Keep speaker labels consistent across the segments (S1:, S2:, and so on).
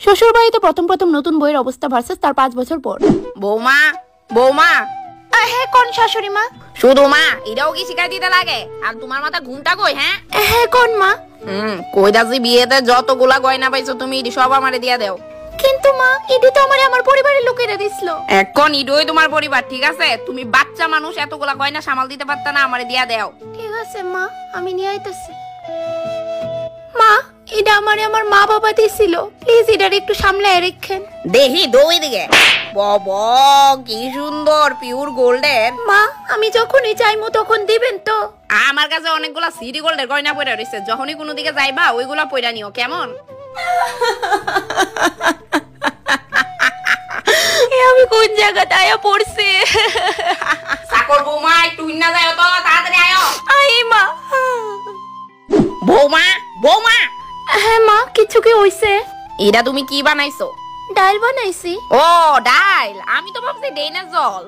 S1: শ্বশুর বাড়িতে প্রথম প্রথম নতুন বইয়ের অবস্থা ভার্সেস তার 5 বছর পর।
S2: বৌমা বৌমা
S1: হ্যাঁ কোন শাশুড়ি মা?
S2: শুধু মা এটাও কি শিখাই দিতে লাগে? আর তোমার মাথা ঘুমটা কই?
S1: হ্যাঁ কোন মা?
S2: কইদাছি বিয়েতে যতগুলা গয়না পাইছো তুমি ইডি সব আমারে দিয়া দাও।
S1: কিন্তু মা ইডি তো আমার পরিবারের লোকেরা দিছিল।
S2: এখন ইডোই তোমার পরিবার, ঠিক আছে? তুমি বাচ্চা মানুষ, এতগুলা গয়না সামাল দিতে পারতা না? আমারে দিয়া দাও।
S1: ঠিক আছে মা, আমি নিয়ে আইতাছি। মা এটা আমার মা বাবা দিছিল, প্লিজ এটার একটু সামলায় রাখেন।
S2: দেখি দই দিকে বাবা কি সুন্দর পিওর গোল্ডের।
S1: মা আমি যখনই চাইমু তখন দিবেন তো?
S2: আমার কাছে অনেকগুলা সিটি গোল্ডের গয়না পড়ে রইছে, যখনই কোনো দিকে যাইবা ওইগুলা পয়রা নিও, কেমন?
S1: আমি কোন জায়গাতে আয়া পড়ছি?
S2: চাকর বৌমা একটু না যায় তো, তাড়াতাড়ি আয়ো।
S1: আই মা।
S2: বৌমা বৌমা।
S1: হ্যাঁ মা, কিছু কি হইছে?
S2: এটা তুমি কি বানাইছো?
S1: ডাল বানাইছি।
S2: ও ডাল, আমি তো ভাবছি ডেইনা জল।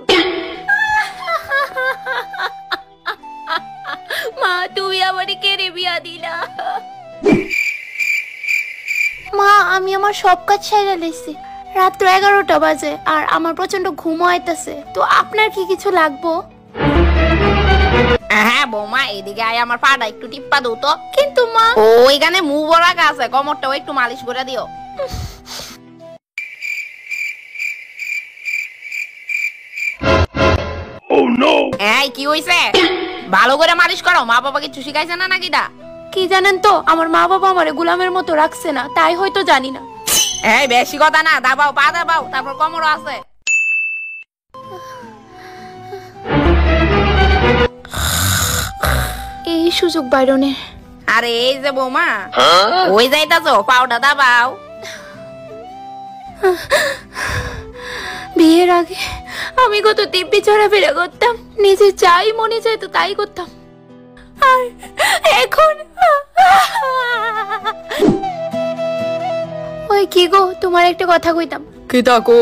S1: মা তুমি আমারে কেড়ে বিয়া দিলা। মা আমি আমার সব কাজ সাইরা লইছি, রাত্র 11টা বাজে আর আমার প্রচন্ড ঘুম আইতাছে, তো আপনার কি কিছু লাগবো?
S2: হ্যাঁ বৌমা এদিকে আয়, আমার পাটা একটু টিপ্পা দাও তো।
S1: কিন্তু মা
S2: ওইখানে মুভ রাখা আছে, কোমরটাও একটু মালিশ করে দিও। এই কি হইছে? ভালো করে মালিশ করো, মা বাবা কিছু শিখাইছে না নাকি? দা
S1: কি জানেন তো, আমার মা বাবা আমারে গোলামের মতো রাখছে না, তাই হয়তো জানি না।
S2: এই বেশি কথা না, দাবাও পা দাবাও, তারপর কোমরও আছে।
S1: এই সুযোগ বাইরনে।
S2: আরে এই যে বৌমা ওই যাইতাছো, পাউডা দাবাও।
S1: বিয়ের আগে আমি কত দিব্যি চড়াফেরা করতাম, নিজে যাই মনে চাইতো তাই করতাম, আর এখন ওই কি গো, তোমার একটা কথা কইতাম।
S2: কি তাকো?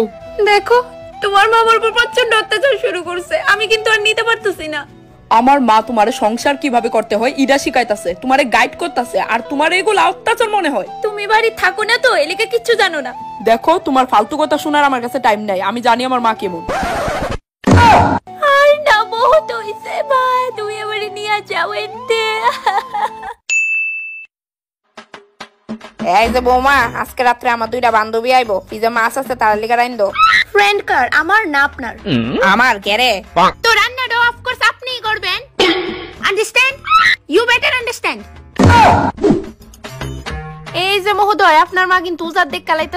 S1: দেখো তোমার মা আমার উপর প্রচন্ড অত্যাচার শুরু করছে, আমি কিন্তু আর নিতে পারতেছি না।
S3: আমার মা তোমারে সংসার কিভাবে করতে হয় ইডা শিখাইতাছে, তোমারে গাইড করতেছে, আর তোমার এগুলো অত্যাচার মনে হয়।
S1: তুমি বাড়ি থাকো না তো, এলিকে কিচ্ছু জানো না।
S3: দেখো তোমার ফালতু কথা শোনার আমার কাছে টাইম নাই, আমি জানি আমার মা কেমন।
S1: আর না বহুত হইছে ভাই, তুমি আমারে নিয়ে যাও এতে।
S2: এই যে বৌমা আজকে রাত্রে আমার 2টা বান্ধবী আইবো, পিজা মাছ আছে তার লিগা রাইন দো।
S1: ফ্রেন্ড কার, আমার না আপনার?
S2: আমার কেরে?
S1: তো রান্নাটা অফ কোর্স আপনিই করবেন, আন্ডারস্ট্যান্ড? You better understand. এই যে মহোদয়, আপনার মা কিন্তু উজার দেখ কালাইতে